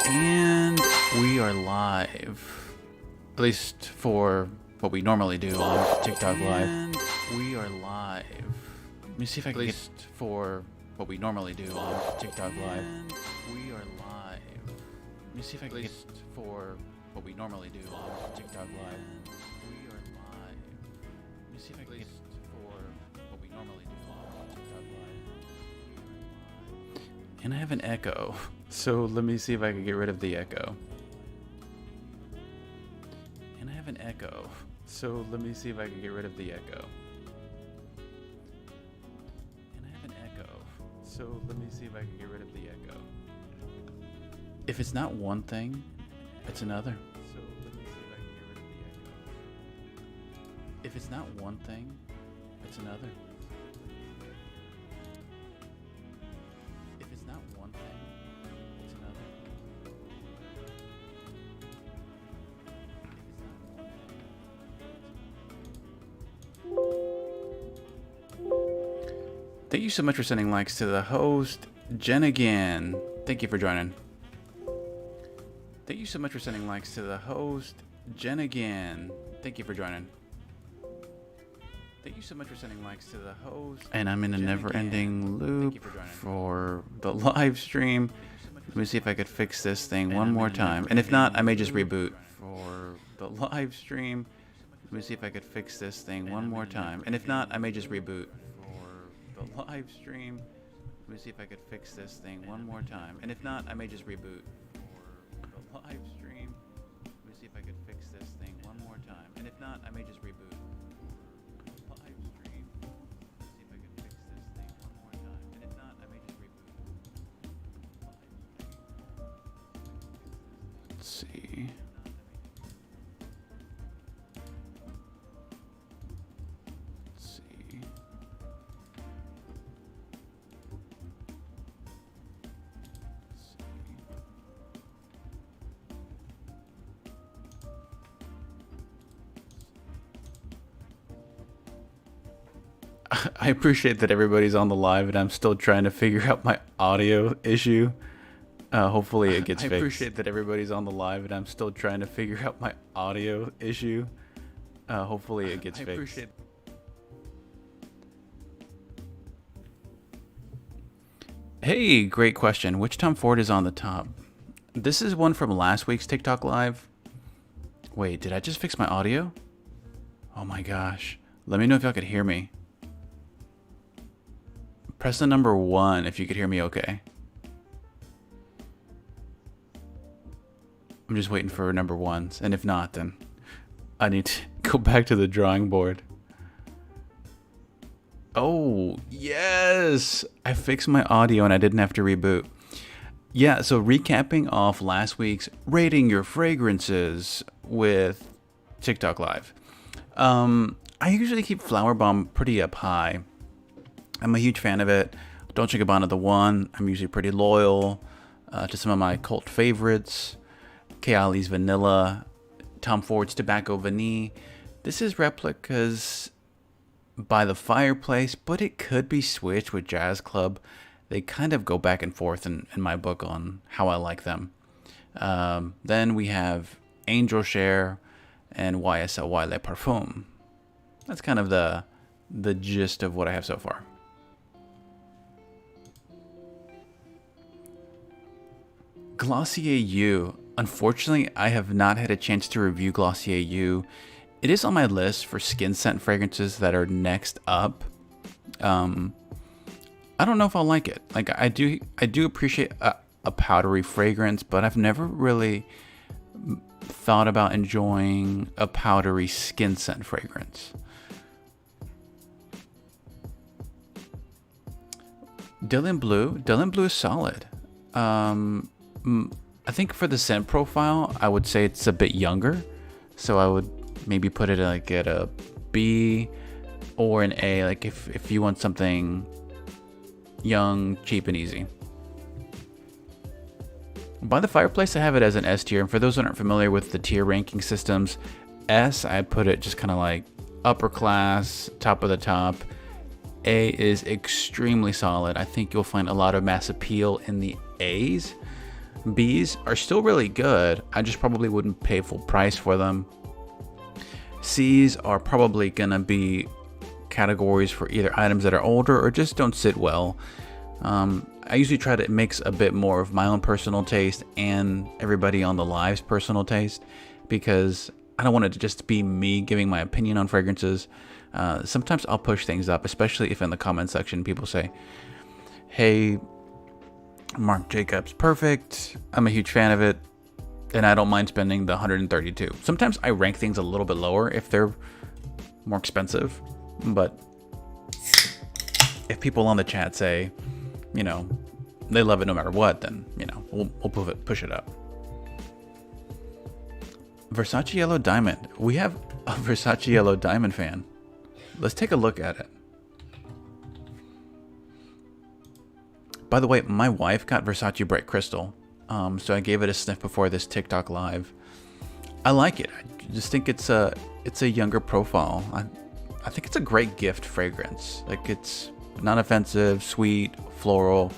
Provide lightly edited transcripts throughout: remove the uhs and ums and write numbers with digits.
And we are live. At least for what we normally do on TikTok Live. And we are live. Let me see if I can get for what we normally do on TikTok Live. And we are live. Let me see if I can get for what we normally do on TikTok Live. We are live. Let me see if I can get for what we normally do on TikTok Live. And I have an echo. So let me see if I can get rid of the echo. And I have an echo. So let me see if I can get rid of the echo. And I have an echo. So let me see if I can get rid of the echo. If it's not one thing, it's another. So let me see if I can get rid of the echo. If it's not one thing, it's another. If it's not one thing, it's another. Thank you so much for sending likes to the host, Jen again. Thank you for joining. Thank you so much for sending likes to the host, Jen again. Thank you for joining. Thank you so much for sending likes to the host. And I'm in a never-ending loop for the live stream. Let me see if I could fix this thing one more time. And if not, I may just reboot for the live stream. Let me see if I could fix this thing one more time. And if not, I may just reboot for the live stream. Let me see if I could fix this thing one more time. And if not, I may just reboot for the live stream. Let me see if I could fix this thing one more time. And if not, I may just reboot. Let's see. Let's see. I appreciate that everybody's on the live, and I'm still trying to figure out my audio issue. Hopefully it gets fixed. I appreciate that everybody's on the live, and I'm still trying to figure out my audio issue. Hopefully it gets fixed. Hey, great question. Which Tom Ford is on the top? This is one from last week's TikTok Live. Wait, did I just fix my audio? Oh my gosh. Let me know if y'all could hear me. Press the number 1 if you could hear me okay. I'm just waiting for number 1s, and if not, then I need to go back to the drawing board. Oh, yes! I fixed my audio and I didn't have to reboot. Yeah, so recapping off last week's Rating Your Fragrances with TikTok Live. I usually keep Flower Bomb pretty up high. I'm a huge fan of it. Dolce Gabbana the one. I'm usually pretty loyal to some of my cult favorites. Kayali's Vanilla, Tom Ford's Tobacco Vanille. This is replicas by the fireplace, but it could be switched with Jazz Club. They kind of go back and forth in my book on how I like them. Then we have Angel Share and YSL Les Parfums. That's kind of the gist of what I have so far. Glossier U. Unfortunately, I have not had a chance to review Glossier U. It is on my list for skin scent fragrances that are next up. I don't know if I'll like it. Like I do appreciate a powdery fragrance, but I've never really thought about enjoying a powdery skin scent fragrance. Dylan Blue is solid. I think for the scent profile, I would say it's a bit younger. So I would maybe put it like at a B or an A, like if you want something young, cheap, and easy. By the Fireplace, I have it as an S tier. And for those that aren't familiar with the tier ranking systems, S, I put it just kind of like upper class, top of the top. A is extremely solid. I think you'll find a lot of mass appeal in the A's. B's are still really good. I just probably wouldn't pay full price for them. C's are probably gonna be categories for either items that are older or just don't sit well. I usually try to mix a bit more of my own personal taste and everybody on the live's personal taste, because I don't want it to just be me giving my opinion on fragrances. Sometimes I'll push things up, especially if in the comment section people say, hey, Marc Jacobs, perfect. I'm a huge fan of it, and I don't mind spending the 132. Sometimes I rank things a little bit lower if they're more expensive, but if people on the chat say, you know, they love it no matter what, then, you know, we'll push it up. Versace Yellow Diamond. We have a Versace Yellow Diamond fan. Let's take a look at it. By the way, my wife got Versace Bright Crystal, so I gave it a sniff before this TikTok live. I like it. I just think it's a younger profile. I think it's a great gift fragrance. Like, it's not offensive, sweet, floral,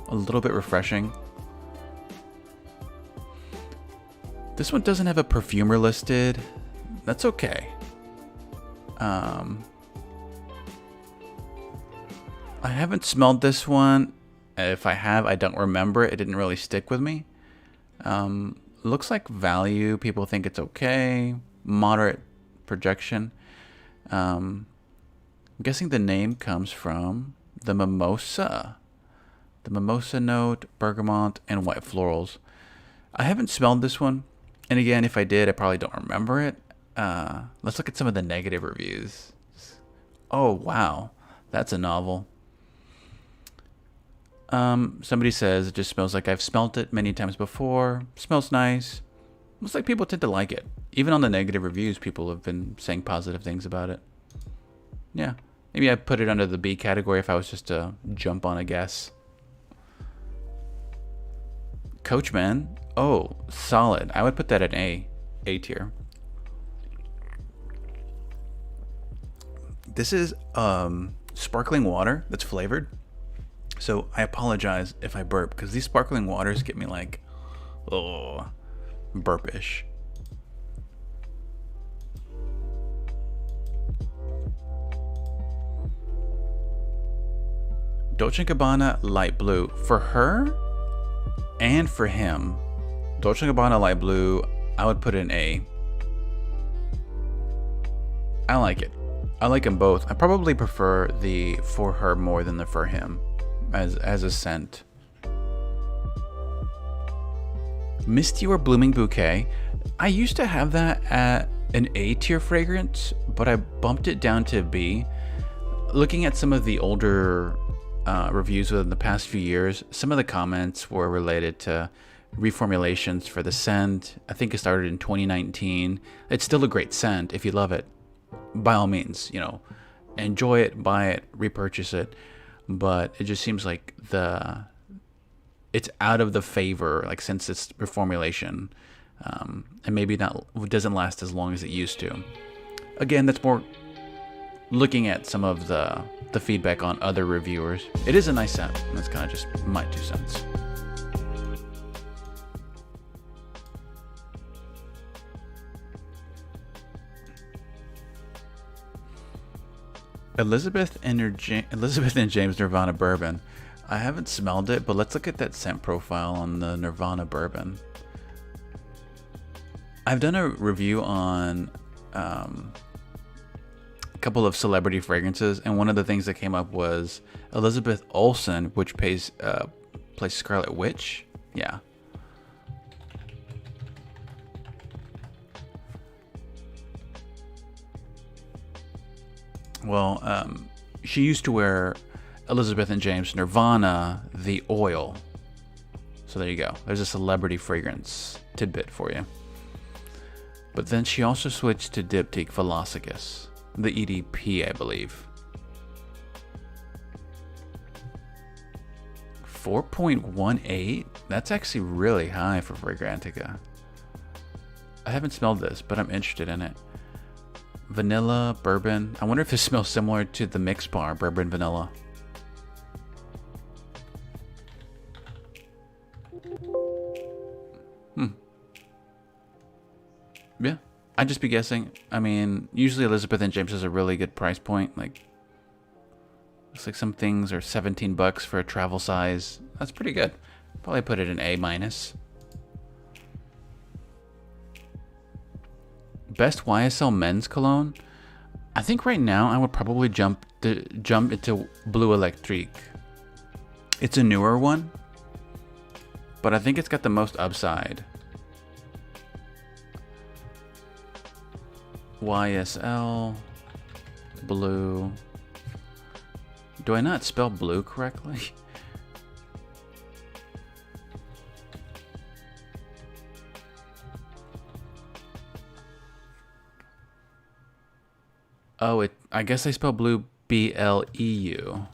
a little bit refreshing. This one doesn't have a perfumer listed. That's okay. I haven't smelled this one. If I have, I don't remember it. It didn't really stick with me. Looks like value. People think it's okay. Moderate projection. I'm guessing the name comes from the mimosa. The mimosa note, bergamot, and white florals. I haven't smelled this one. And again, if I did, I probably don't remember it. Let's look at some of the negative reviews. Oh, wow. That's a novel. Somebody says it just smells like I've smelt it many times before. Smells nice. Looks like people tend to like it. Even on the negative reviews, people have been saying positive things about it. Yeah. Maybe I'd put it under the B category if I was just to jump on a guess. Coachman. Oh, solid. I would put that at A tier. This is sparkling water that's flavored. So I apologize if I burp, because these sparkling waters get me like, oh, burpish. Dolce & Gabbana light blue. For her and for him, Dolce & Gabbana light blue, I would put in A. I like it. I like them both. I probably prefer the for her more than the for him as a scent. Misty or Blooming Bouquet. I used to have that at an A tier fragrance, but I bumped it down to B. Looking at some of the older reviews within the past few years, some of the comments were related to reformulations for the scent. I think it started in 2019. It's still a great scent. If you love it, by all means, you know, enjoy it, buy it, repurchase it. But it just seems like it's out of the favor, like, since it's reformulation, and maybe doesn't last as long as it used to. Again, that's more looking at some of the feedback on other reviewers. It is a nice scent. That's kind of just my 2 cents. Elizabeth and James Nirvana Bourbon. I haven't smelled it, but let's look at that scent profile on the Nirvana Bourbon. I've done a review on a couple of celebrity fragrances, and one of the things that came up was Elizabeth Olsen, which plays Scarlet Witch. Yeah. Well, she used to wear Elizabeth and James Nirvana, the oil. So there you go. There's a celebrity fragrance tidbit for you. But then she also switched to Diptyque Velocicus, the EDP, I believe. 4.18? That's actually really high for Fragrantica. I haven't smelled this, but I'm interested in it. Vanilla, bourbon. I wonder if this smells similar to the Mix Bar, bourbon vanilla. Hmm. Yeah. I'd just be guessing. I mean, usually Elizabeth and James is a really good price point. Like, looks like some things are $17 for a travel size. That's pretty good. Probably put it in A minus. Best YSL men's cologne. I think right now I would probably jump into Blue Electrique. It's a newer one, but I think it's got the most upside. YSL Blue. Do I not spell blue correctly? Oh, I guess I spell blue BLEU.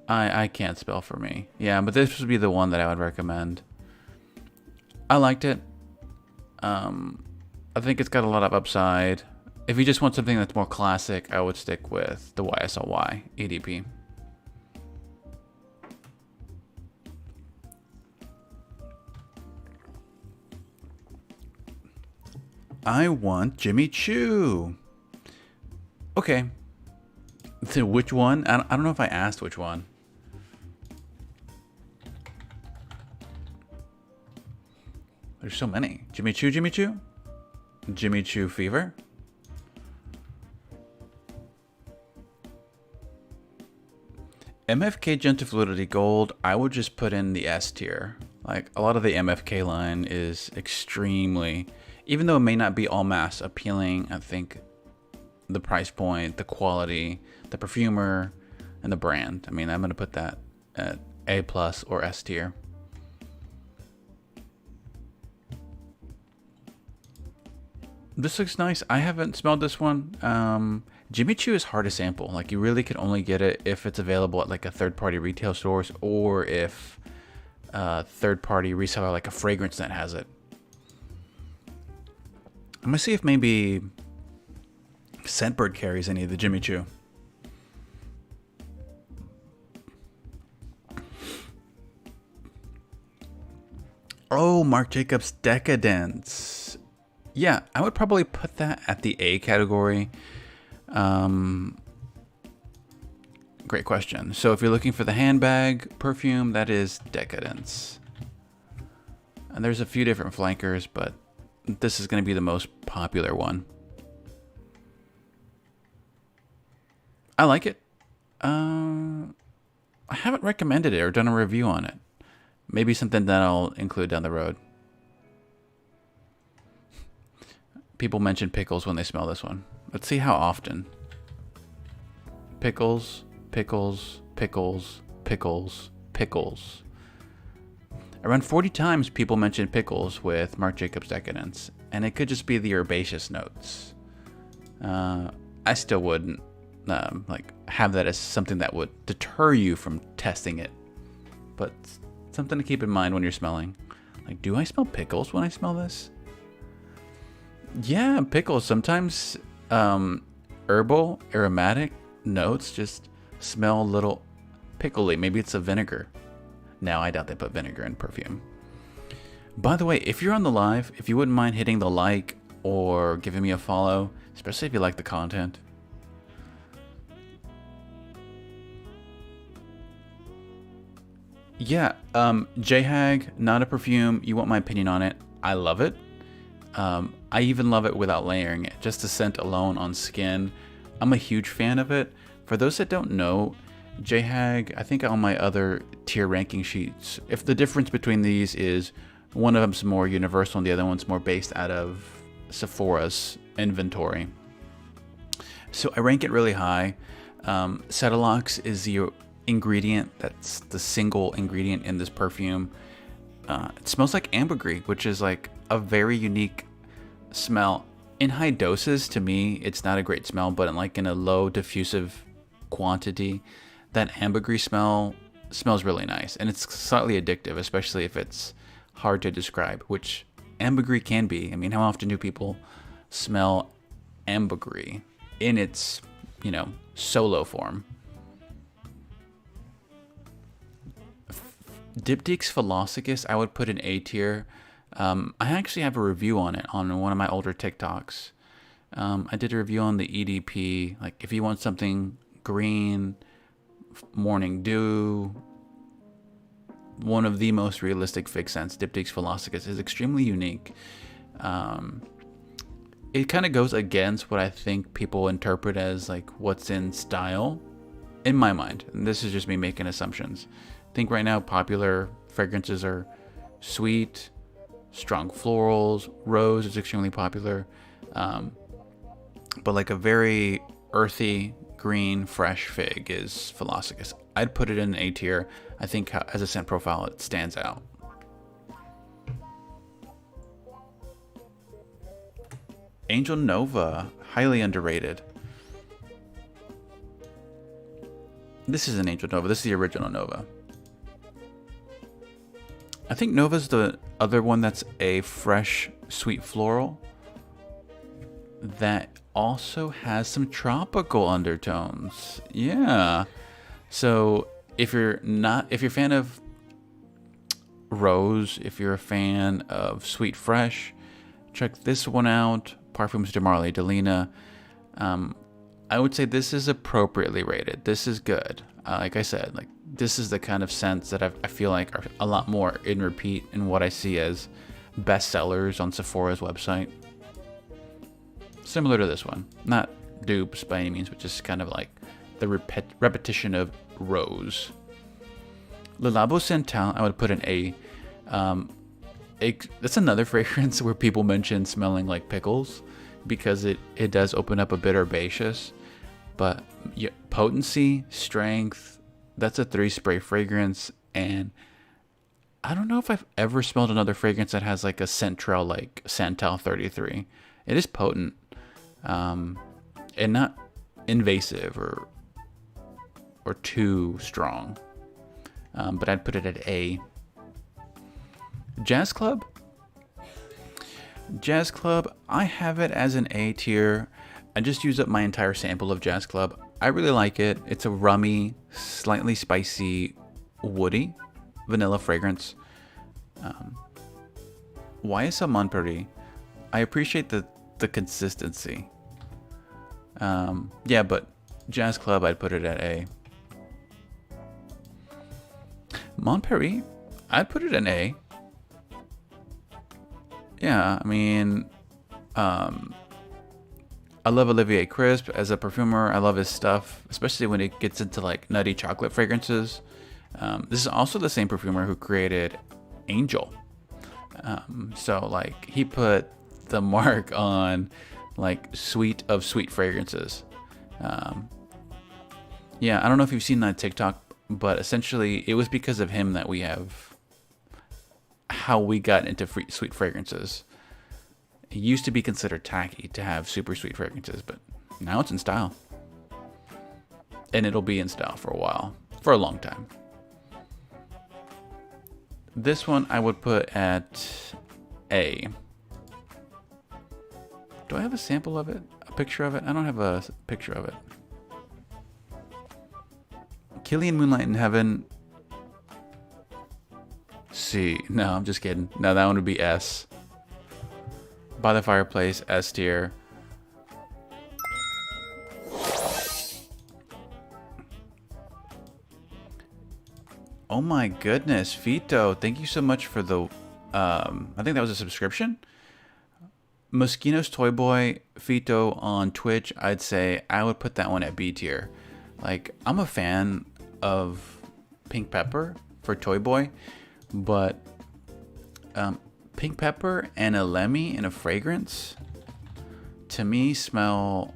I can't spell for me. Yeah, but this would be the one that I would recommend. I liked it. I think it's got a lot of upside. If you just want something that's more classic, I would stick with the YSLY EDP. I want Jimmy Choo. Okay. So which one? I don't know if I asked which one. There's so many. Jimmy Choo, Jimmy Choo? Jimmy Choo Fever? MFK Gentle Fluidity Gold, I would just put in the S tier. Like, a lot of the MFK line is extremely, even though it may not be all mass appealing, I think the price point, the quality, the perfumer, and the brand. I mean, I'm going to put that at A+ or S tier. This looks nice. I haven't smelled this one. Jimmy Choo is hard to sample. Like, you really can only get it if it's available at like a third-party retail stores, or if a third-party reseller like a fragrance net has it. I'm gonna see if maybe Scentbird carries any of the Jimmy Choo. Oh, Marc Jacobs Decadence. Yeah, I would probably put that at the A category. Great question. So if you're looking for the handbag perfume, that is Decadence. And there's a few different flankers, but this is going to be the most popular one. I like it. I haven't recommended it or done a review on it. Maybe something that I'll include down the road. People mention pickles when they smell this one. Let's see how often. Pickles, pickles, pickles, pickles, pickles. Around 40 times people mention pickles with Marc Jacobs Decadence, and it could just be the herbaceous notes. I still wouldn't like have that as something that would deter you from testing it, but something to keep in mind when you're smelling. Like, do I smell pickles when I smell this? Yeah, pickles. Sometimes herbal, aromatic notes just smell a little pickly. Maybe it's a vinegar. Now, I doubt they put vinegar in perfume. By the way, if you're on the live, if you wouldn't mind hitting the like or giving me a follow, especially if you like the content. Yeah, JHAG, not a perfume. You want my opinion on it? I love it. I even love it without layering it. Just the scent alone on skin. I'm a huge fan of it. For those that don't know, JHAG, I think on my other tier ranking sheets, if the difference between these is one of them's more universal and the other one's more based out of Sephora's inventory. So I rank it really high. Cetilox is the ingredient, that's the single ingredient in this perfume. It smells like ambergris, which is like a very unique smell. In high doses, to me, it's not a great smell, but in a low diffusive quantity, that ambergris smell smells really nice, and it's slightly addictive, especially if it's hard to describe, which ambergris can be. I mean, how often do people smell ambergris in its, solo form? Diptych's Philosophy, I would put in A tier. I actually have a review on it on one of my older TikToks. I did a review on the EDP. Like, if you want something green, morning dew, one of the most realistic fig scents, Diptych's Philosophy is extremely unique. It kind of goes against what I think people interpret as like what's in style, in my mind. And this is just me making assumptions. I think right now popular fragrances are sweet, strong florals, rose is extremely popular, but like a very earthy, green, fresh fig is Philosophy. I'd put it in A tier. I think as a scent profile, it stands out. Angel Nova, highly underrated. This is an Angel Nova. This is the original Nova. I think Nova's the other one that's a fresh, sweet floral that also has some tropical undertones. Yeah. So if you're a fan of rose, if you're a fan of sweet fresh, check this one out. Perfumes de Marley Delina. I would say this is appropriately rated. This is good. Like I said, like this is the kind of scents that I feel like are a lot more in repeat in what I see as bestsellers on Sephora's website. Similar to this one, not dupes by any means, but just kind of like the repetition of rose. Le Labo Santal, I would put an A. That's another fragrance where people mention smelling like pickles because it does open up a bit herbaceous, but potency, strength, that's a 3 spray fragrance. And I don't know if I've ever smelled another fragrance that has like a scent trail like Santal 33. It is potent, and not invasive or too strong, but I'd put it at A. Jazz Club, I have it as an A tier. I just used up my entire sample of Jazz Club. I really like it. It's a rummy, slightly spicy, woody vanilla fragrance. YSL Montpellier, I appreciate the consistency. Yeah, but Jazz Club, I'd put it at A. Montpellier, I'd put it in A. Yeah, I mean, I love Olivier Crisp as a perfumer. I love his stuff, especially when it gets into like nutty chocolate fragrances. This is also the same perfumer who created Angel. So like he put the mark on like sweet fragrances. Yeah, I don't know if you've seen that TikTok, but essentially it was because of him that we have how we got into sweet fragrances. It used to be considered tacky to have super sweet fragrances, but now it's in style. And it'll be in style for a while, for a long time. This one I would put at A. Do I have a sample of it? A picture of it? I don't have a picture of it. Killian Moonlight in Heaven. C. No, I'm just kidding. No, that one would be S. By the Fireplace, S tier. Oh my goodness, Fito, thank you so much for the, I think that was a subscription. Moschino's Toy Boy, Fito on Twitch, I'd say I would put that one at B tier. Like, I'm a fan of Pink Pepper for Toy Boy, but Pink Pepper and a Lemmy in a fragrance, to me, smell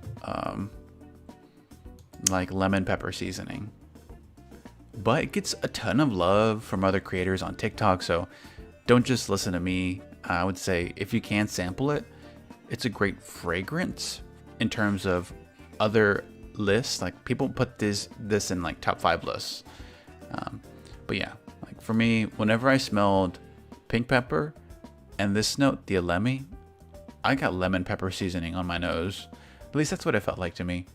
like lemon pepper seasoning. But it gets a ton of love from other creators on TikTok, so don't just listen to me. I would say if you can sample it, it's a great fragrance in terms of other lists. Like people put this in like top 5 lists. But yeah, like for me, whenever I smelled Pink Pepper and this note, the Alemi, I got lemon pepper seasoning on my nose. At least that's what it felt like to me.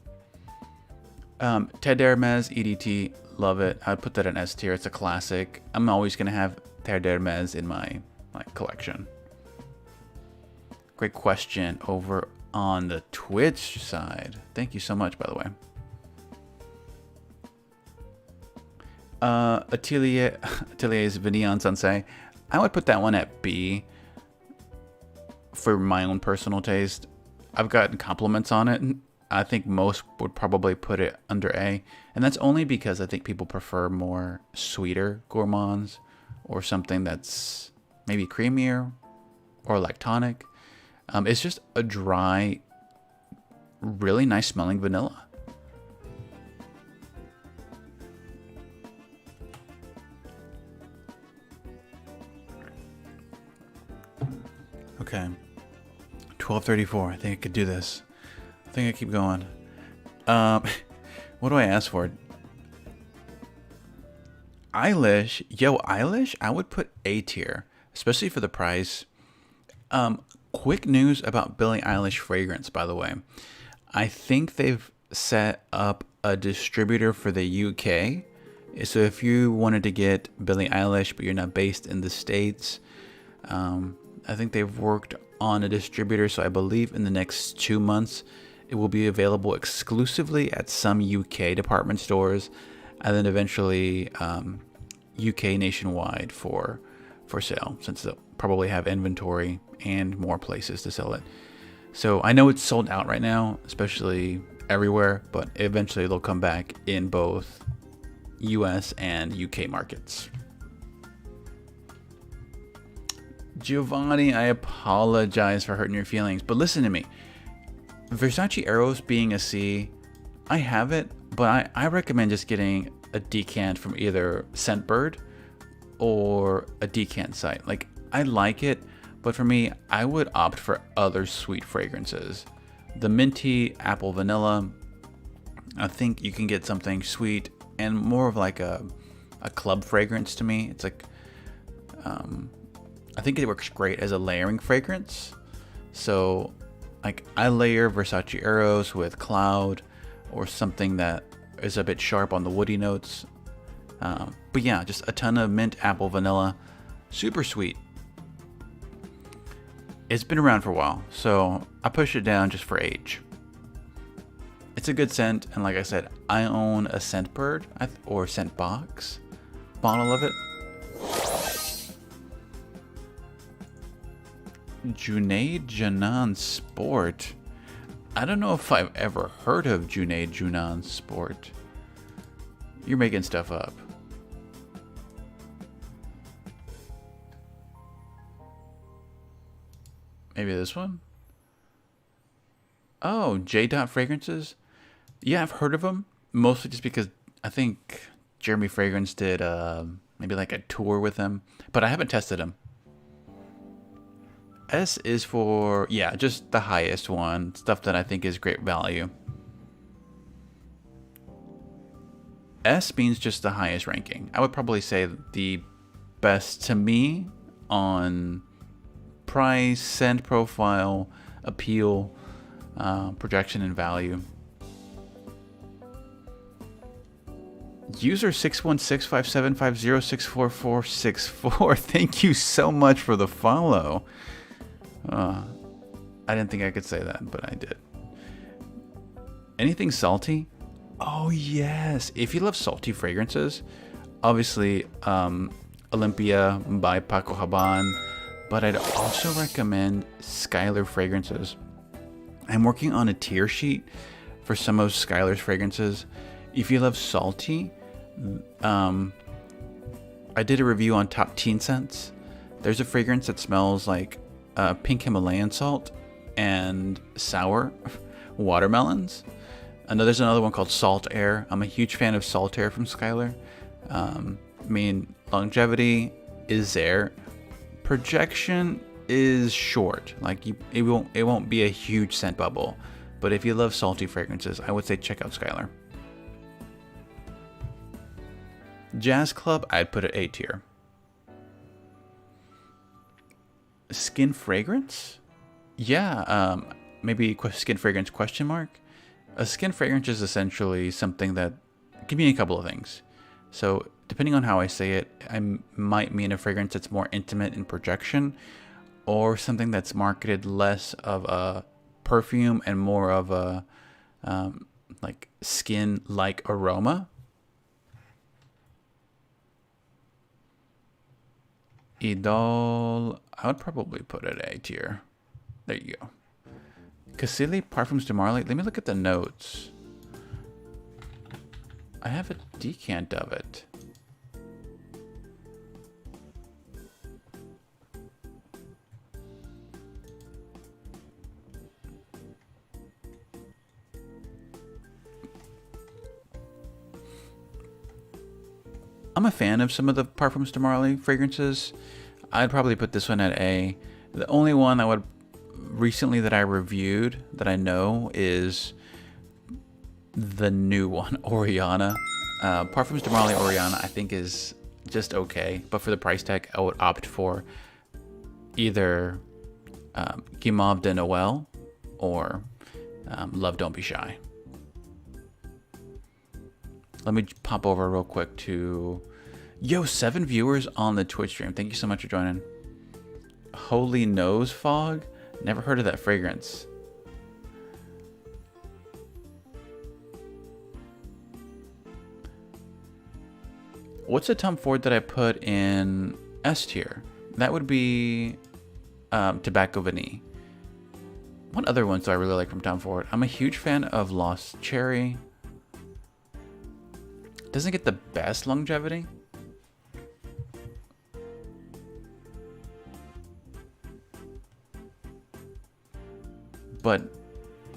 Ted Hermes EDT, love it. I'd put that in S tier. It's a classic. I'm always gonna have Ted Hermes in my collection. Great question over on the Twitch side. Thank you so much, by the way. Atelier's Vigneon Sensei. I would put that one at B for my own personal taste. I've gotten compliments on it. I think most would probably put it under A. And that's only because I think people prefer more sweeter gourmands or something that's maybe creamier or like Tonic. It's just a dry, really nice smelling vanilla. Okay, 12:34. I think I could do this. I think I keep going. What do I ask for? Eilish, Eilish. I would put A tier, especially for the price. Quick news about Billie Eilish fragrance, by the way. I think they've set up a distributor for the UK. So if you wanted to get Billie Eilish, but you're not based in the States, I think they've worked on a distributor. So I believe in the next 2 months, it will be available exclusively at some UK department stores, and then eventually UK nationwide for sale, since they'll probably have inventory and more places to sell it. So I know it's sold out right now, especially everywhere, but eventually they'll come back in both US and UK markets. Giovanni, I apologize for hurting your feelings, but listen to me. Versace Eros being a C, I have it, but I recommend just getting a decant from either Scentbird or a decant site. Like, I like it, but for me, I would opt for other sweet fragrances. The minty apple vanilla, I think you can get something sweet and more of like a club fragrance to me. It's like, I think it works great as a layering fragrance. So like I layer Versace Eros with Cloud or something that is a bit sharp on the woody notes. But yeah, just a ton of mint, apple, vanilla, super sweet. It's been around for a while, so I push it down just for age. It's a good scent, and like I said, I own a Scentbird or Scent Box bottle of it. Junaid Janan Sport. I don't know if I've ever heard of Junaid Janan Sport. You're making stuff up. Maybe this one? Oh, J. Dot Fragrances? Yeah, I've heard of them. Mostly just because I think Jeremy Fragrance did maybe like a tour with them. But I haven't tested them. S is for, yeah, just the highest one. Stuff that I think is great value. S means just the highest ranking. I would probably say the best to me on price, scent profile, appeal, projection, and value. User 6165750644464. Thank you so much for the follow. I didn't think I could say that, but I did. Anything salty? Oh yes. If you love salty fragrances, obviously Olympia by Paco Rabanne, but I'd also recommend Skylar fragrances. I'm working on a tier sheet for some of Skylar's fragrances. If you love salty, I did a review on top teen scents. There's a fragrance that smells like pink Himalayan salt and sour watermelons. And there's another one called Salt Air. I'm a huge fan of Salt Air from Skylar. I mean, longevity is there. Projection is short. Like it won't be a huge scent bubble. But if you love salty fragrances, I would say check out Skylar. Jazz Club, I'd put it A tier. Skin fragrance? Yeah, maybe skin fragrance question mark. A skin fragrance is essentially something that can mean a couple of things. So depending on how I say it, I might mean a fragrance that's more intimate in projection, or something that's marketed less of a perfume and more of a like skin-like aroma. Idol, I would probably put it A tier. There you go. Cassili, Parfums de Marly. Let me look at the notes. I have a decant of it. I'm a fan of some of the Parfums de Marly fragrances. I'd probably put this one at A. The only one I would recently that I reviewed that I know is the new one, Ariana. Parfums de Marly Ariana I think is just okay, but for the price tag I would opt for either Guimauve de Noël or Love Don't Be Shy. Let me pop over real quick to... Yo, 7 viewers on the Twitch stream. Thank you so much for joining. Holy Nose Fog? Never heard of that fragrance. What's a Tom Ford that I put in S tier? That would be Tobacco Vanille. What other ones do I really like from Tom Ford? I'm a huge fan of Lost Cherry. Doesn't get the best longevity. But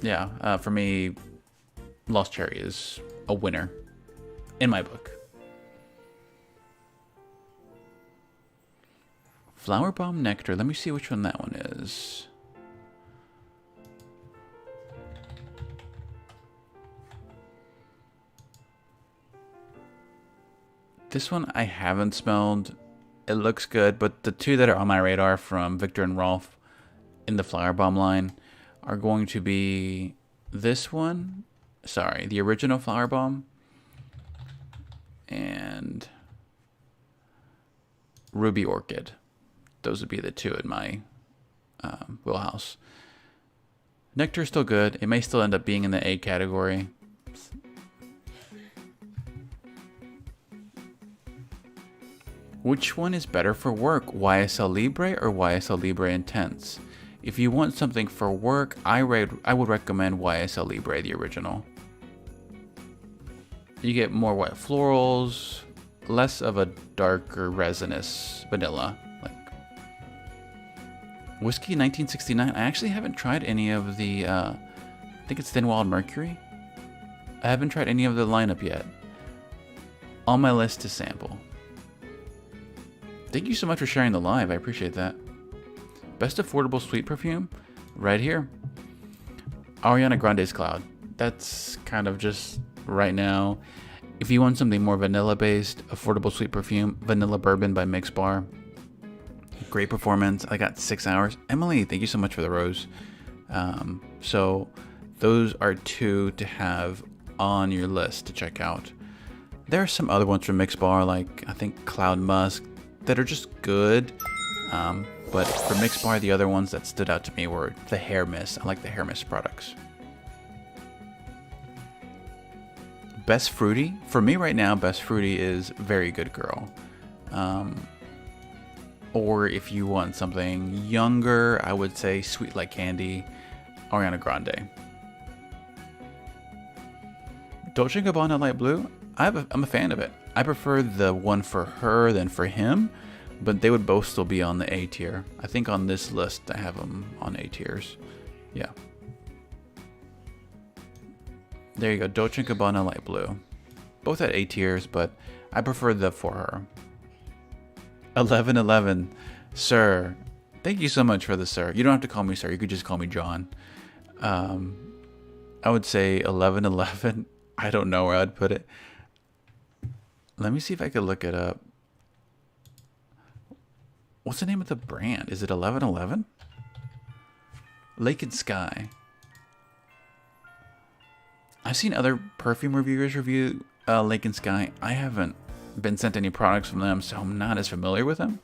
yeah, for me, Lost Cherry is a winner in my book. Flower Bomb Nectar. Let me see which one that one is. This one I haven't smelled. It looks good, but the two that are on my radar from Viktor and Rolf in the Flower Bomb line are going to be this one. Sorry, the original Flower Bomb. And Ruby Orchid. Those would be the two in my wheelhouse. Nectar is still good. It may still end up being in the A category. Which one is better for work, YSL Libre or YSL Libre Intense? If you want something for work, I would recommend YSL Libre, the original. You get more white florals, less of a darker resinous vanilla. Like Whiskey 1969, I actually haven't tried any of the, I think it's Thin Wild Mercury. I haven't tried any of the lineup yet. On my list to sample. Thank you so much for sharing the live. I appreciate that. Best affordable sweet perfume? Right here. Ariana Grande's Cloud. That's kind of just right now. If you want something more vanilla based, affordable sweet perfume, Vanilla Bourbon by Mix Bar. Great performance. I got 6 hours. Emily, thank you so much for the rose. So those are two to have on your list to check out. There are some other ones from Mix Bar, like I think Cloud Musk, that are just good, but for Mix Bar, the other ones that stood out to me were the Hair Mist. I like the Hair Mist products. Best Fruity? For me right now, Best Fruity is Very Good Girl. Or if you want something younger, I would say Sweet Like Candy, Ariana Grande. Dolce & Gabbana Light Blue? I'm a fan of it. I prefer the one for her than for him, but they would both still be on the A tier. I think on this list I have them on A tiers. Yeah. There you go, Dolce & Gabbana Light Blue. Both at A tiers, but I prefer the for her. 1111, sir. Thank you so much for the sir. You don't have to call me sir, you could just call me John. I would say 1111. I don't know where I'd put it. Let me see if I could look it up. What's the name of the brand? Is it 1111? Lake and Sky. I've seen other perfume reviewers review Lake and Sky. I haven't been sent any products from them, so I'm not as familiar with them.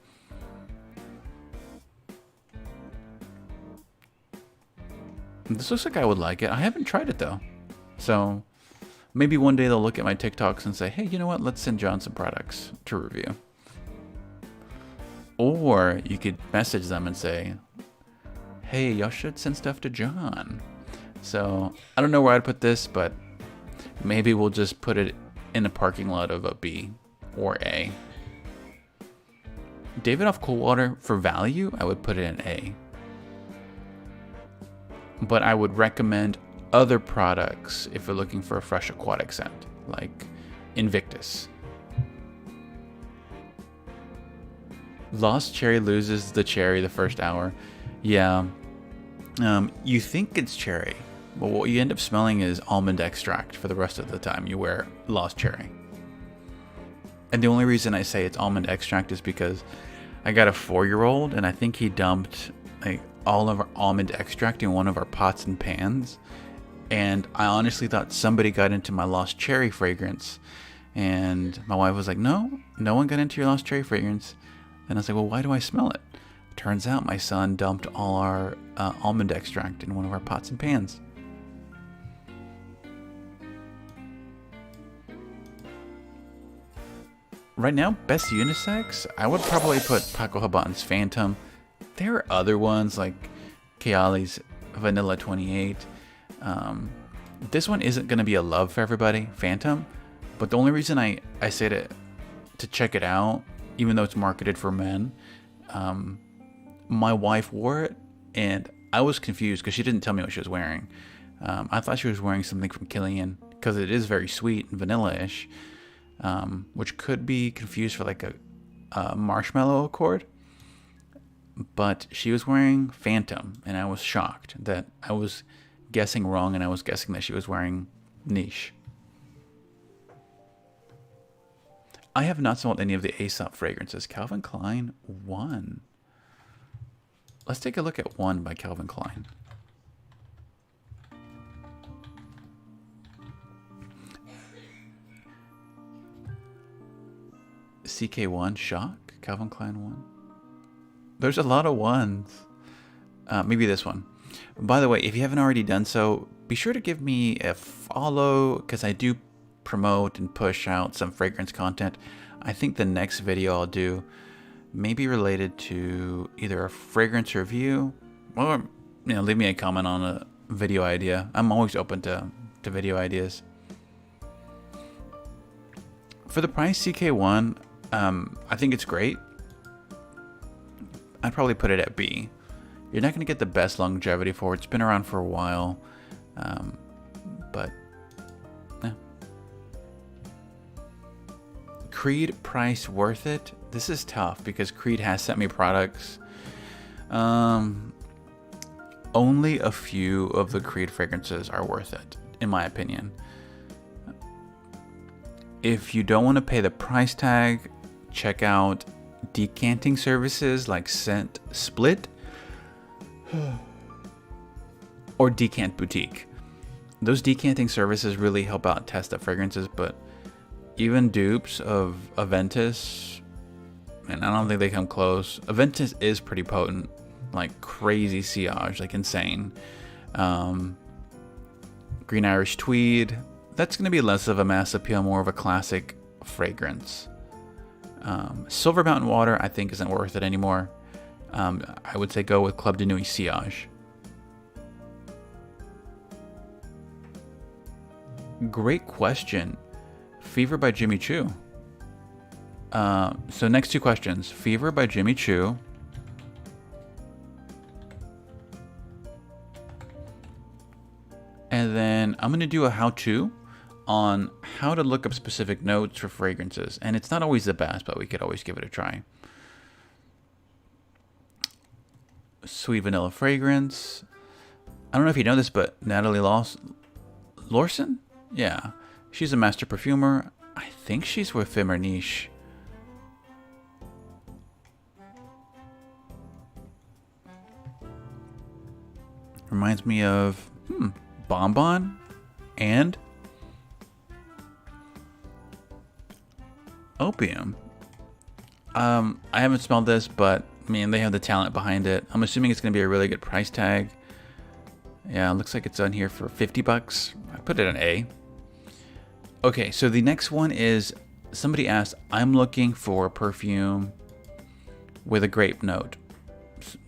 This looks like I would like it. I haven't tried it though. So maybe one day they'll look at my TikToks and say, hey, you know what? Let's send John some products to review. Or you could message them and say, hey, y'all should send stuff to John. So I don't know where I'd put this, but maybe we'll just put it in the parking lot of a B or A. Davidoff Coolwater, for value, I would put it in A. But I would recommend other products if you're looking for a fresh aquatic scent, like Invictus. Lost Cherry loses the cherry the first hour. Yeah. You think it's cherry, but what you end up smelling is almond extract for the rest of the time you wear Lost Cherry. And the only reason I say it's almond extract is because I got a 4-year-old and I think he dumped like all of our almond extract in one of our pots and pans. And I honestly thought somebody got into my Lost Cherry fragrance. And my wife was like, no one got into your Lost Cherry fragrance. And I was like, well, why do I smell it? Turns out my son dumped all our almond extract in one of our pots and pans. Right now, best unisex, I would probably put Paco Rabanne's Phantom. There are other ones like Kayali's Vanilla 28. This one isn't going to be a love for everybody, Phantom. But the only reason I say to check it out, even though it's marketed for men, my wife wore it and I was confused because she didn't tell me what she was wearing. I thought she was wearing something from Kilian because it is very sweet and vanilla-ish, which could be confused for like a marshmallow accord. But she was wearing Phantom and I was shocked that I was guessing wrong and I was guessing that she was wearing Niche. I have not smelled any of the Aesop fragrances. Calvin Klein 1. Let's take a look at 1 by Calvin Klein. CK1, Shock, Calvin Klein 1. There's a lot of 1s. Maybe this one. By the way, if you haven't already done so, be sure to give me a follow because I do promote and push out some fragrance content. I think the next video I'll do may be related to either a fragrance review or leave me a comment on a video idea. I'm always open to video ideas. For the price, CK1, I think it's great. I'd probably put it at B. You're not going to get the best longevity for it. It's been around for a while, but yeah. Creed price worth it? This is tough because Creed has sent me products. Only a few of the Creed fragrances are worth it, in my opinion. If you don't want to pay the price tag, check out decanting services like Scent Split or Decant Boutique. Those decanting services really help out test the fragrances, but even dupes of Aventus, and I don't think they come close. Aventus is pretty potent, like crazy sillage, like insane. Green Irish Tweed, that's going to be less of a mass appeal, more of a classic fragrance. Silver Mountain Water, I think, isn't worth it anymore. I would say go with Club de Nuit Sillage. Great question. Fever by Jimmy Choo. So next two questions. Fever by Jimmy Choo. And then I'm going to do a how-to on how to look up specific notes for fragrances. And it's not always the best, but we could always give it a try. Sweet vanilla fragrance. I don't know if you know this, but Natalie Lawson? Yeah. She's a master perfumer. I think she's with Femme Niche. Reminds me of Bonbon and Opium. I haven't smelled this, but I mean, they have the talent behind it. I'm assuming it's going to be a really good price tag. Yeah, it looks like it's on here for 50 bucks. I put it an A. Okay, so the next one is somebody asked, I'm looking for a perfume with a grape note.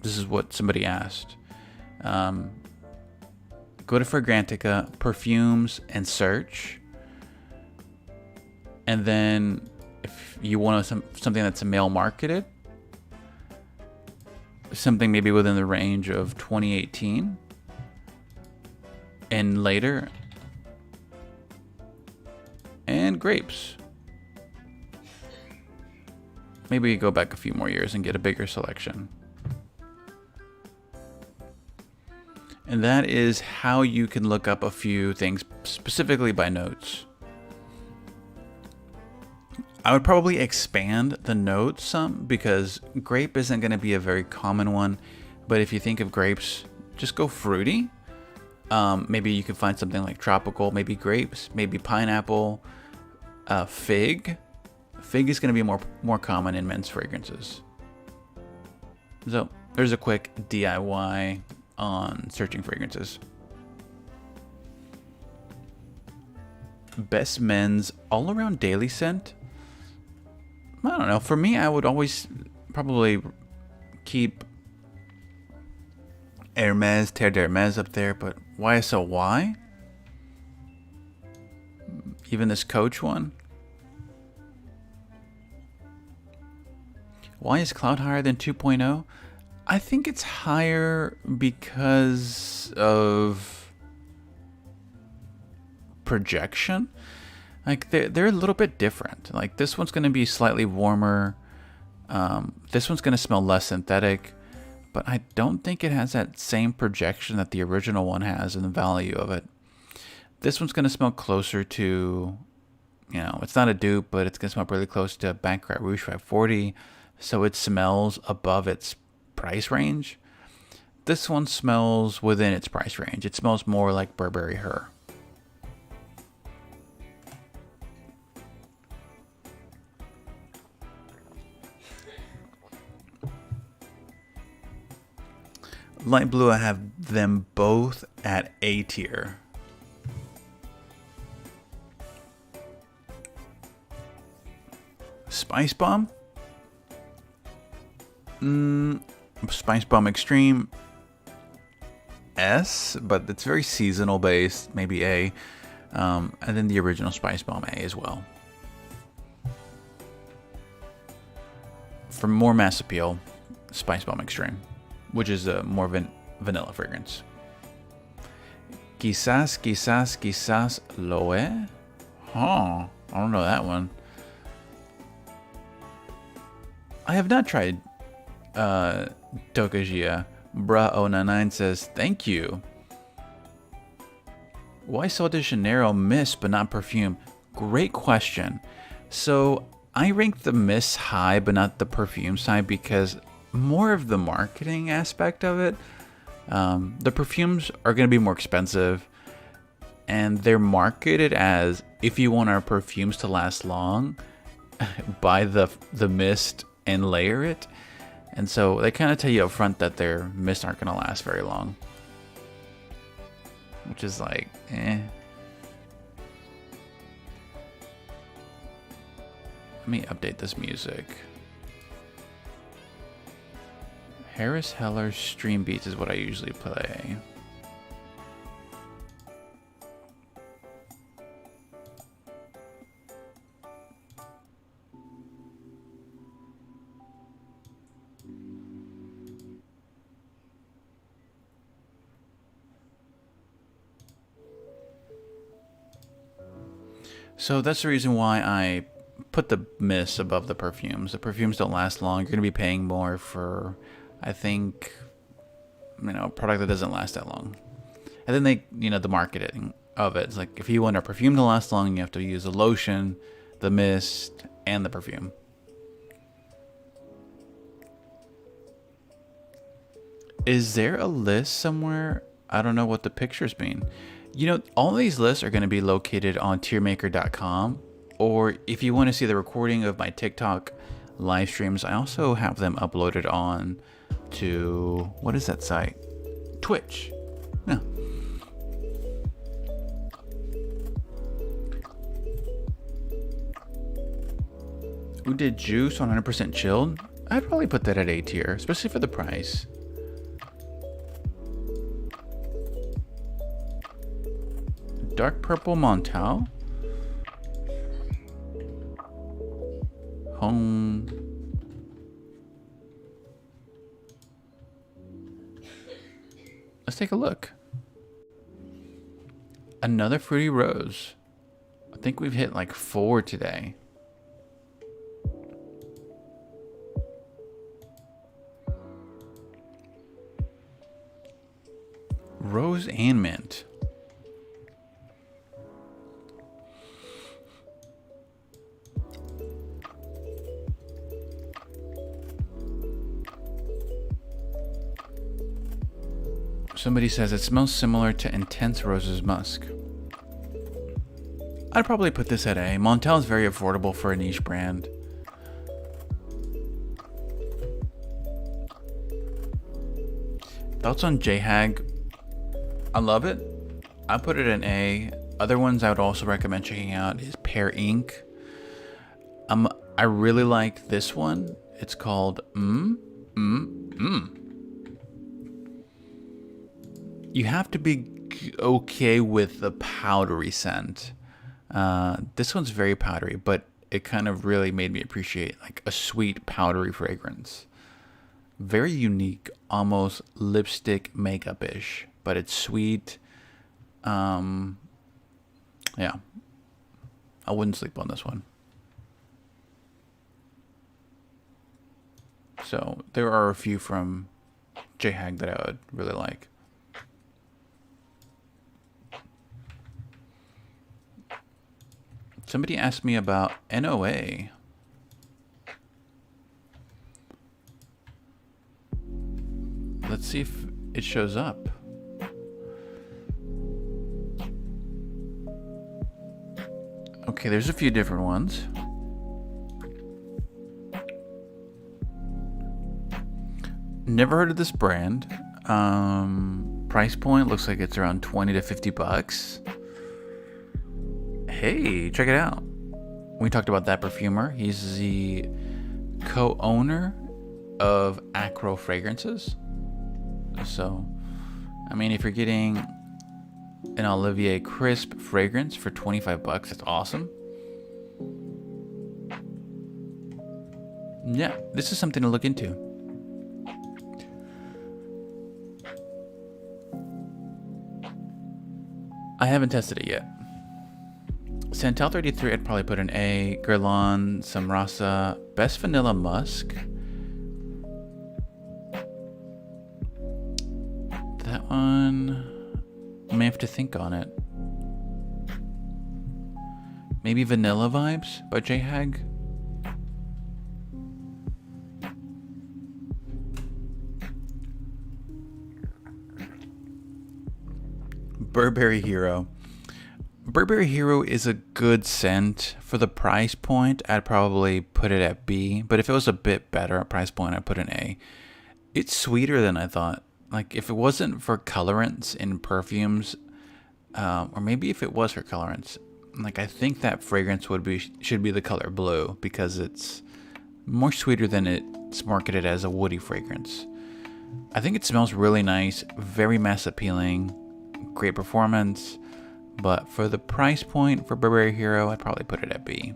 This is what somebody asked. Go to Fragrantica, Perfumes, and search. And then if you want something that's male marketed, something maybe within the range of 2018 and later, and grapes. Maybe you go back a few more years and get a bigger selection. And that is how you can look up a few things specifically by notes. I would probably expand the notes some because grape isn't going to be a very common one. But if you think of grapes, just go fruity. Maybe you could find something like tropical, maybe grapes, maybe pineapple, fig. Fig is going to be more common in men's fragrances. So there's a quick DIY on searching fragrances. Best men's all around daily scent. I don't know. For me, I would always probably keep Hermes, Terre d'Hermes up there, but YSLY? Even this Coach one? Why is Cloud higher than 2.0? I think it's higher because of projection. Like they're a little bit different. Like this one's going to be slightly warmer. This one's going to smell less synthetic, but I don't think it has that same projection that the original one has in the value of it. This one's going to smell closer to, it's not a dupe, but it's going to smell really close to Baccarat Rouge 540. So it smells above its price range. This one smells within its price range. It smells more like Burberry Her. Light blue, I have them both at A tier. Spice Bomb? Spice Bomb Extreme S, but it's very seasonal based, maybe A. And then the original Spice Bomb A as well. For more mass appeal, Spice Bomb Extreme, which is a more vanilla fragrance. Quizás lo he. Huh, I don't know that one. I have not tried Tokagia. Bra099 says, thank you. Why Sol de Janeiro mist but not perfume? Great question. So I rank the mist high but not the perfume high because more of the marketing aspect of it. The perfumes are going to be more expensive and they're marketed as, if you want our perfumes to last long, buy the mist and layer it. And so they kind of tell you up front that their mists aren't going to last very long. Which is like, eh. Let me update this music. Harris Heller Stream Beats is what I usually play. So that's the reason why I put the mists above the perfumes. The perfumes don't last long. You're going to be paying more for, I think, a product that doesn't last that long. And then they, the marketing of it. It's like, if you want a perfume to last long, you have to use the lotion, the mist, and the perfume. Is there a list somewhere? I don't know what the pictures mean. All these lists are going to be located on tiermaker.com. or if you want to see the recording of my TikTok live streams, I also have them uploaded on to, what is that site? Twitch. Yeah. Who did Juice 100% chilled? I'd probably put that at A tier, especially for the price. Dark Purple Montal. Home. Let's take a look. Another Fruity Rose. I think we've hit like 4 today. Rose and mint. Somebody says it smells similar to Intense Rose's Musk. I'd probably put this at A. Montel is very affordable for a niche brand. Thoughts on J-Hag? I love it. I put it in A. Other ones I would also recommend checking out is Pear Ink. I really like this one. It's called You have to be okay with the powdery scent. This one's very powdery, but it kind of really made me appreciate like a sweet powdery fragrance. Very unique, almost lipstick makeup-ish, but it's sweet. Yeah, I wouldn't sleep on this one. So there are a few from J-Hag that I would really like. Somebody asked me about NOA. Let's see if it shows up. Okay, there's a few different ones. Never heard of this brand. Price point looks like it's around 20 to 50 bucks. Hey, check it out. We talked about that perfumer. He's the co-owner of Acro Fragrances. So, I mean, if you're getting an Olivier Crisp fragrance for 25 bucks, that's awesome. Yeah, this is something to look into. I haven't tested it yet. Santal 33, I'd probably put an A. Guerlain, Samrasa, Best Vanilla Musk. That one, I may have to think on it. Maybe Vanilla Vibes by J-Hag. Burberry Hero. Burberry Hero is a good scent. For the price point, I'd probably put it at B. But if it was a bit better at price point, I'd put an A. It's sweeter than I thought. Like, if it wasn't for colorants in perfumes, or maybe if it was for colorants, like, I think that fragrance should be the color blue because it's more sweeter than it's marketed as a woody fragrance. I think it smells really nice, very mass appealing, great performance, but for the price point for Burberry Hero, I'd probably put it at B.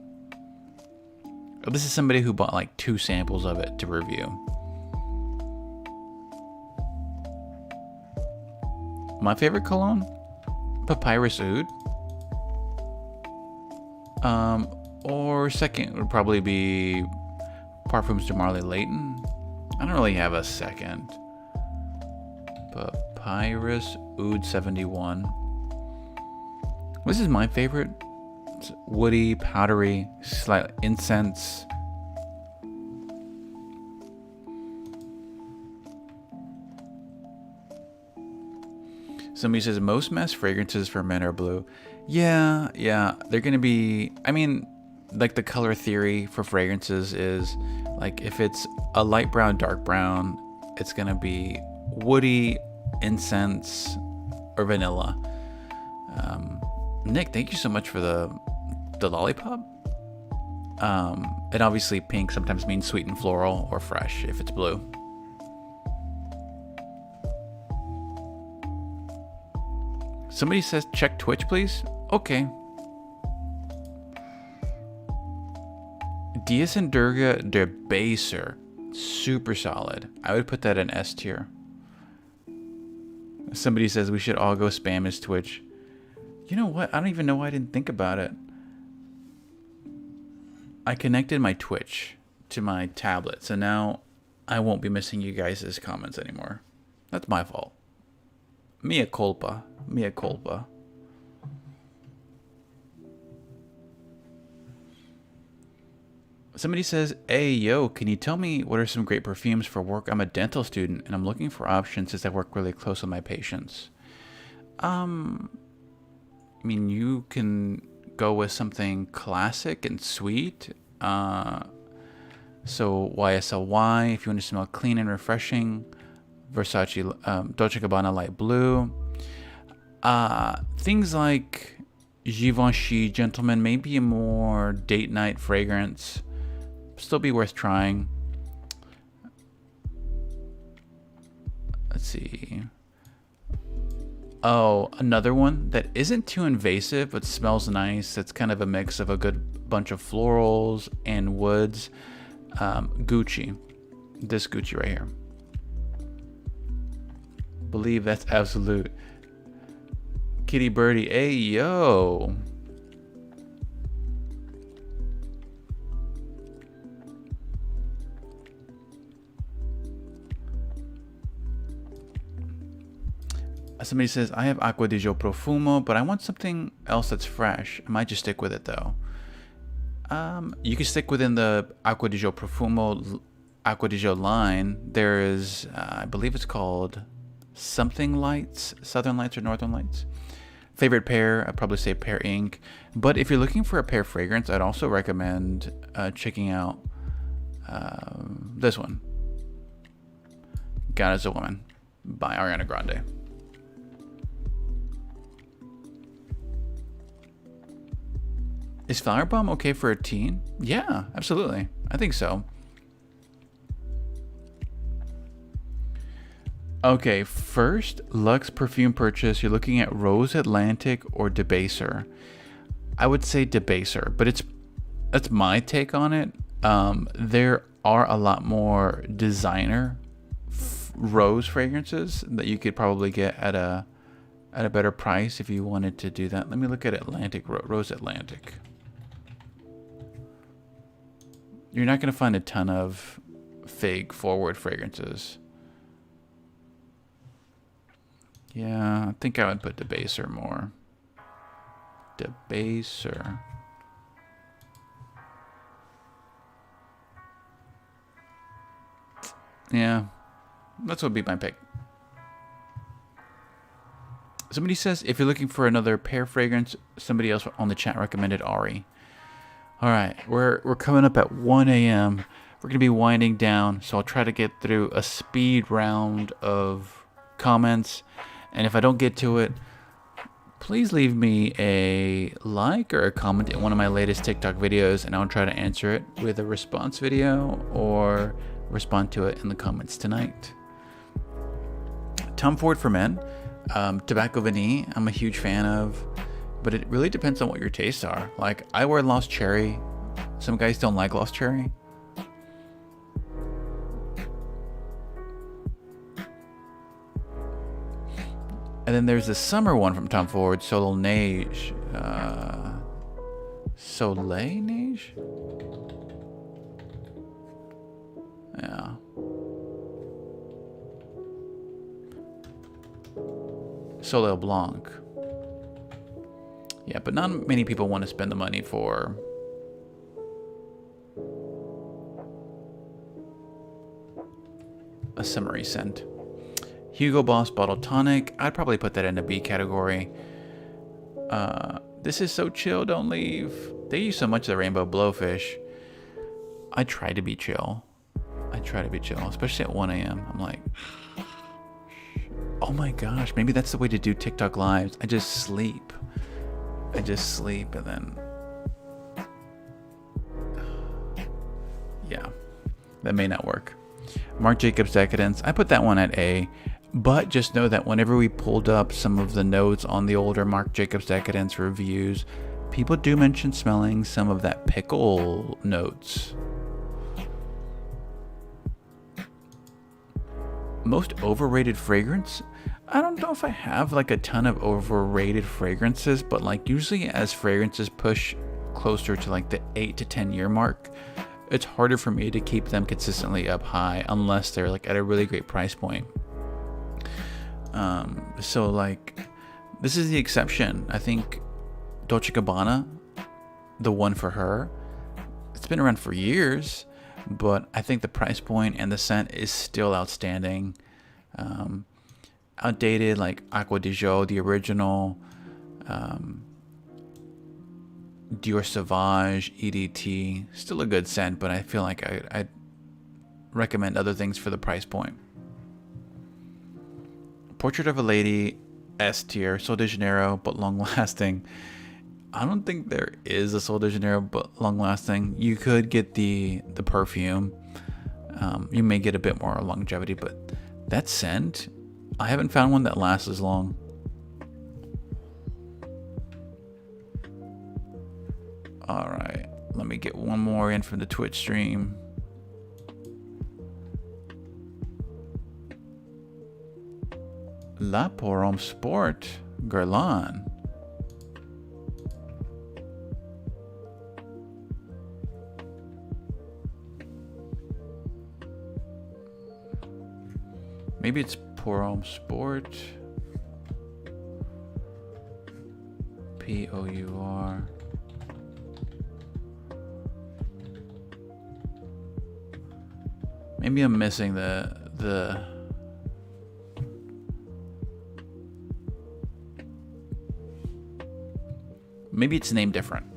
This is somebody who bought like 2 samples of it to review. My favorite cologne? Papyrus Oud. Or second would probably be Parfums de Marley Layton. I don't really have a second. Papyrus Oud 71. This is my favorite. It's woody, powdery, slight incense. Somebody says most mass fragrances for men are blue. Yeah, they're gonna be. I mean, like the color theory for fragrances is like if it's a light brown, dark brown, it's gonna be woody, incense, or vanilla. Nick, thank you so much for the lollipop. And obviously pink sometimes means sweet and floral or fresh if it's blue. Somebody says check Twitch, please. Okay. Diasendurga Debaser. Super solid. I would put that in S tier. Somebody says we should all go spam his Twitch. You know what? I don't even know why I didn't think about it. I connected my Twitch to my tablet, so now I won't be missing you guys' comments anymore. That's my fault. Mea culpa. Mea culpa. Somebody says, hey, yo, can you tell me what are some great perfumes for work? I'm a dental student, and I'm looking for options since I work really close with my patients. I mean, you can go with something classic and sweet. So YSLY, if you want to smell clean and refreshing. Versace, Dolce Gabbana Light Blue. Things like Givenchy Gentleman, maybe a more date night fragrance. Still be worth trying. Let's see. Oh, another one that isn't too invasive but smells nice. It's kind of a mix of a good bunch of florals and woods. Gucci. This Gucci right here. Believe that's absolute. Kitty Birdie. Hey, yo. Somebody says, I have Acqua di Gio Profumo, but I want something else that's fresh. I might just stick with it, though. You can stick within the Acqua di Gio Profumo, Acqua di Gio line. There is, I believe it's called something lights, Southern Lights or Northern Lights. Favorite pair, I'd probably say Pear Ink. But if you're looking for a pear fragrance, I'd also recommend checking out this one. God is a Woman by Ariana Grande. Is Flower Bomb okay for a teen? Yeah, absolutely. I think so. Okay, first Luxe perfume purchase. You're looking at Rose Atlantic or Debaser. I would say Debaser, but that's my take on it. There are a lot more designer rose fragrances that you could probably get at a better price if you wanted to do that. Let me look at Atlantic Rose Atlantic. You're not going to find a ton of fig forward fragrances. Yeah, I think I would put Debaser more. Debaser. Yeah, that's what would be my pick. Somebody says, if you're looking for another pear fragrance, somebody else on the chat recommended Ari. All right, we're coming up at 1 a.m. We're going to be winding down, so I'll try to get through a speed round of comments. And if I don't get to it, please leave me a like or a comment in one of my latest TikTok videos, and I'll try to answer it with a response video or respond to it in the comments tonight. Tom Ford for Men. Tobacco Vanille, I'm a huge fan of, but it really depends on what your tastes are. Like, I wear Lost Cherry. Some guys don't like Lost Cherry. And then there's the summer one from Tom Ford, Soleil Neige. Soleil Neige? Yeah. Soleil Blanc. Yeah, but not many people want to spend the money for a summery scent. Hugo Boss Bottle Tonic. I'd probably put that in the B category. This is so chill, don't leave. Thank you so much, the Rainbow Blowfish. I try to be chill. Especially at 1 a.m. I'm like, oh my gosh, maybe that's the way to do TikTok lives. I just sleep and then, yeah, that may not work. Marc Jacobs Decadence, I put that one at A, but just know that whenever we pulled up some of the notes on the older Marc Jacobs Decadence reviews, people do mention smelling some of that pickle notes. Most overrated fragrance? I don't know if I have like a ton of overrated fragrances, but like usually as fragrances push closer to like the 8 to 10 year mark, it's harder for me to keep them consistently up high unless they're like at a really great price point. So like this is the exception. I think Dolce Gabbana, the one for her, it's been around for years, but I think the price point and the scent is still outstanding. Outdated, like Aqua di Gio, the original, Dior Sauvage, EDT, still a good scent, but I feel like I'd recommend other things for the price point. Portrait of a Lady, S tier, Sol de Janeiro, but long lasting. I don't think there is a Sol de Janeiro but long lasting. You could get the perfume. You may get a bit more longevity, but that scent, I haven't found one that lasts as long. All right, let me get one more in from the Twitch stream. La Pour Homme Sport, Guerlain. Maybe it's Pour Homme Sport. Pour. Maybe I'm missing the maybe it's named different.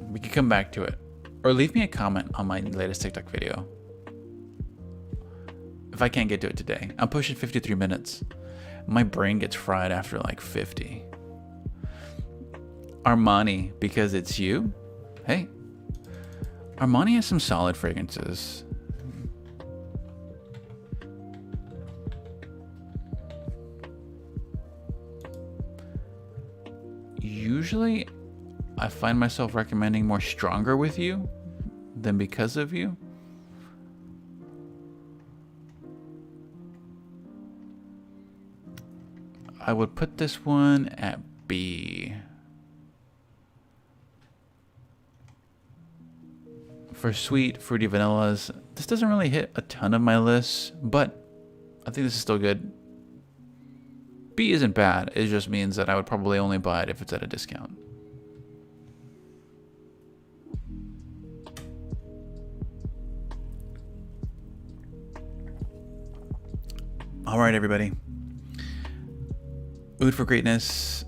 We can come back to it. Or leave me a comment on my latest TikTok video. If I can't get to it today. I'm pushing 53 minutes. My brain gets fried after like 50. Armani, because it's you? Hey. Armani has some solid fragrances. Usually, I find myself recommending more Stronger With You than Because of You. I would put this one at B. For sweet, fruity vanillas, this doesn't really hit a ton of my lists, but I think this is still good. B isn't bad, it just means that I would probably only buy it if it's at a discount. All right, everybody. Oud for Greatness,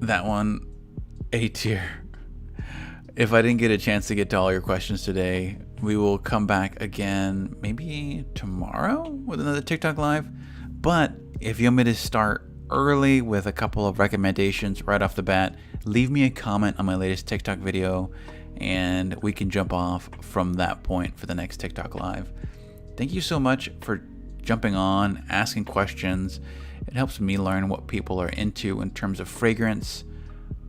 that one, A tier. If I didn't get a chance to get to all your questions today, we will come back again maybe tomorrow with another TikTok live. But if you want me to start early with a couple of recommendations right off the bat, leave me a comment on my latest TikTok video and we can jump off from that point for the next TikTok live. Thank you so much for jumping on, asking questions. It helps me learn what people are into in terms of fragrance.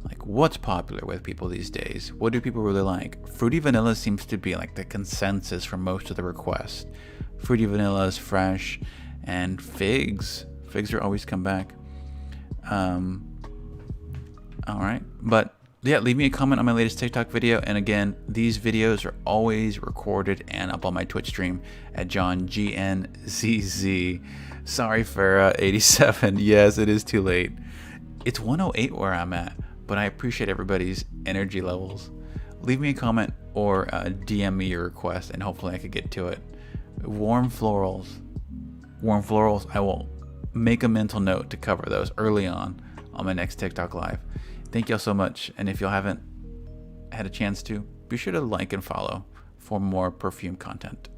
Like, what's popular with people these days? What do people really like? Fruity vanilla seems to be like the consensus for most of the requests. Fruity vanilla is fresh, and figs. Figs are always come back. All right, but yeah, leave me a comment on my latest TikTok video. And again, these videos are always recorded and up on my Twitch stream at JohnGNZZ. Sorry, Farah87. Yes, it is too late. It's 1:08 where I'm at, but I appreciate everybody's energy levels. Leave me a comment or DM me your request, and hopefully I could get to it. Warm florals. I will make a mental note to cover those early on my next TikTok live. Thank y'all so much, and if y'all haven't had a chance to, be sure to like and follow for more perfume content.